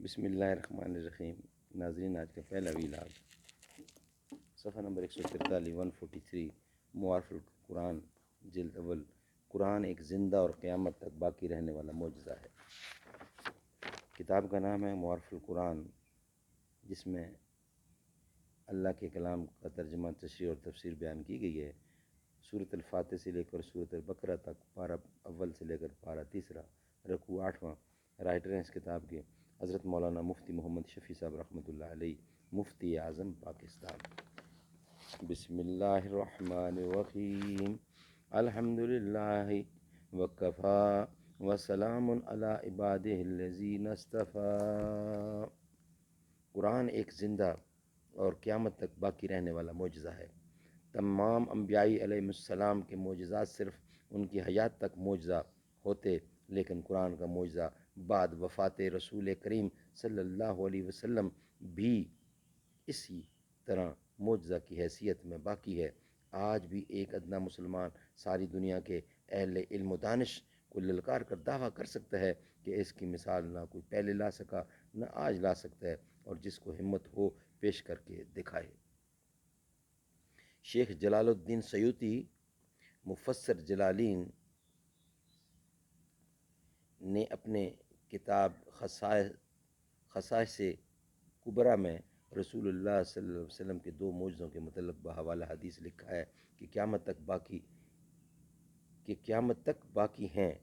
بسم اللہ الرحمن الرحیم۔ ناظرین، آج کا پہلا ویلاگ صفحہ نمبر 143 143 معارف القرآن جلد اول۔ قرآن ایک زندہ اور قیامت تک باقی رہنے والا معجزہ ہے۔ کتاب کا نام ہے معارف القرآن، جس میں اللہ کے کلام کا ترجمہ، تشریح اور تفسیر بیان کی گئی ہے۔ سورۃ الفاتح سے لے کر سورۃ البقرہ تک، پارہ اول سے لے کر پارہ تیسرا، رکوع 8واں۔ رائٹر ہیں اس کتاب کے حضرت مولانا مفتی محمد شفیع صاحب رحمۃ اللہ علیہ، مفتی اعظم پاکستان۔ بسم اللہ الرحمن الرحیم۔ الحمد للہ وکفیٰ وسلام علی عبادہ الذین اصطفیٰ۔ قرآن ایک زندہ اور قیامت تک باقی رہنے والا معجزہ ہے۔ تمام انبیاء علیہ السلام کے معجزات صرف ان کی حیات تک معجزہ ہوتے، لیکن قرآن کا معجزہ بعد وفات رسول کریم صلی اللہ علیہ وسلم بھی اسی طرح معجزہ کی حیثیت میں باقی ہے۔ آج بھی ایک ادنا مسلمان ساری دنیا کے اہل علم و دانش کو للکار کر دعویٰ کر سکتا ہے کہ اس کی مثال نہ کوئی پہلے لا سکا، نہ آج لا سکتا ہے، اور جس کو ہمت ہو پیش کر کے دکھائے۔ شیخ جلال الدین سیوطی مفسر جلالین نے اپنے کتاب خصائص کبریٰ میں رسول اللہ صلی اللہ علیہ وسلم کے دو معجزوں کے متعلق بحوالہ حدیث لکھا ہے کہ قیامت تک باقی ہیں۔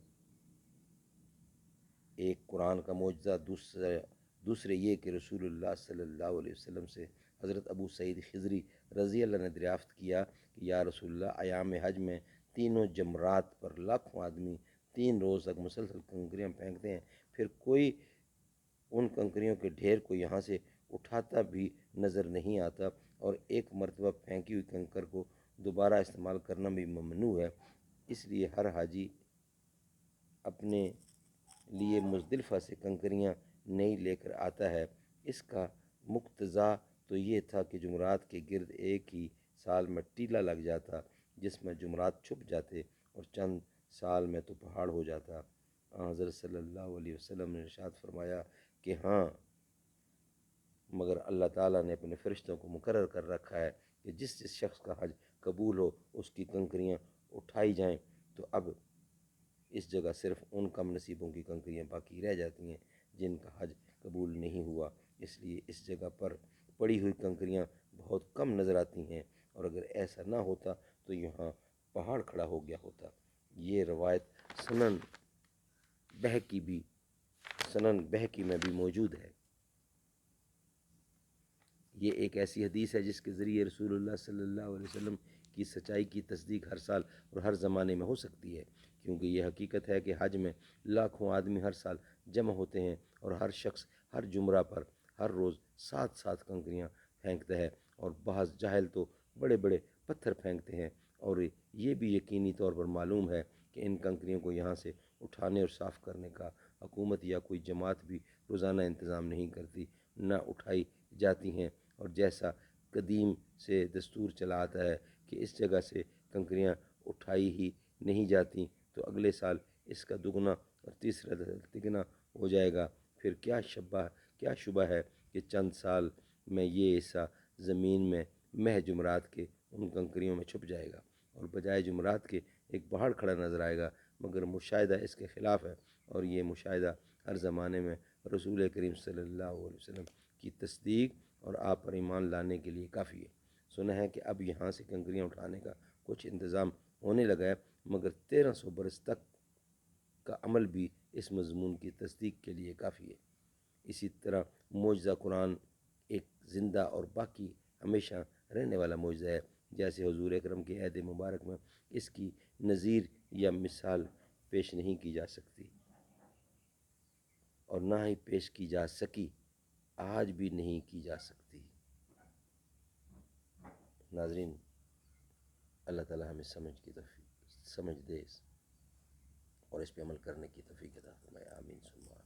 ایک قرآن کا معجزہ، دوسرے یہ کہ رسول اللہ صلی اللہ علیہ وسلم سے حضرت ابو سعید خضری رضی اللہ نے دریافت کیا کہ یا رسول اللہ، ایام حج میں تینوں جمرات پر لاکھوں آدمی 3 روز تک مسلسل کنکریاں پھینکتے ہیں، پھر کوئی ان کنکریوں کے ڈھیر کو یہاں سے اٹھاتا بھی نظر نہیں آتا، اور ایک مرتبہ پھینکی ہوئی کنکر کو دوبارہ استعمال کرنا بھی ممنوع ہے۔ اس لیے ہر حاجی اپنے لیے مزدلفہ سے کنکریاں نئی لے کر آتا ہے۔ اس کا مقتضا تو یہ تھا کہ جمرات کے گرد ایک ہی سال میں ٹیلا لگ جاتا، جس میں جمرات چھپ جاتے، اور چند سال میں تو پہاڑ ہو جاتا۔ حضرت صلی اللہ علیہ وسلم نے ارشاد فرمایا کہ ہاں، مگر اللہ تعالیٰ نے اپنے فرشتوں کو مقرر کر رکھا ہے کہ جس شخص کا حج قبول ہو اس کی کنکریاں اٹھائی جائیں۔ تو اب اس جگہ صرف ان کم نصیبوں کی کنکریاں باقی رہ جاتی ہیں جن کا حج قبول نہیں ہوا، اس لیے اس جگہ پر پڑی ہوئی کنکریاں بہت کم نظر آتی ہیں، اور اگر ایسا نہ ہوتا تو یہاں پہاڑ کھڑا ہو گیا ہوتا۔ یہ روایت سنن بہقی میں بھی موجود ہے۔ یہ ایک ایسی حدیث ہے جس کے ذریعے رسول اللہ صلی اللہ علیہ وسلم کی سچائی کی تصدیق ہر سال اور ہر زمانے میں ہو سکتی ہے، کیونکہ یہ حقیقت ہے کہ حج میں لاکھوں آدمی ہر سال جمع ہوتے ہیں، اور ہر شخص ہر جمرہ پر ہر روز 7 کنکریاں پھینکتا ہے، اور بعض جاہل تو بڑے بڑے پتھر پھینکتے ہیں، اور یہ بھی یقینی طور پر معلوم ہے کہ ان کنکریوں کو یہاں سے اٹھانے اور صاف کرنے کا حکومت یا کوئی جماعت بھی روزانہ انتظام نہیں کرتی، نہ اٹھائی جاتی ہیں، اور جیسا قدیم سے دستور چلا آتا ہے کہ اس جگہ سے کنکریاں اٹھائی ہی نہیں جاتی، تو اگلے سال اس کا دگنا اور تیسرا تگنا ہو جائے گا۔ پھر کیا شبہ ہے کہ چند سال میں یہ حصہ زمین میں محض جمرات کے ان کنکریوں میں چھپ جائے گا، اور بجائے جمرات کے ایک پہاڑ کھڑا نظر آئے گا، مگر مشاہدہ اس کے خلاف ہے، اور یہ مشاہدہ ہر زمانے میں رسول کریم صلی اللہ علیہ وسلم کی تصدیق اور آپ پر ایمان لانے کے لیے کافی ہے۔ سنا ہے کہ اب یہاں سے کنکریاں اٹھانے کا کچھ انتظام ہونے لگا ہے، مگر 1300 برس تک کا عمل بھی اس مضمون کی تصدیق کے لیے کافی ہے۔ اسی طرح معجزہ قرآن ایک زندہ اور باقی ہمیشہ رہنے والا معجزہ ہے، جیسے حضور اکرم کے عہد مبارک میں اس کی نظیر یا مثال پیش نہیں کی جا سکتی، اور نہ ہی پیش کی جا سکی، آج بھی نہیں کی جا سکتی۔ ناظرین، اللہ تعالی ہمیں سمجھ دے اور اس پہ عمل کرنے کی توفیق عطا فرمائے، آمین ثم آمین۔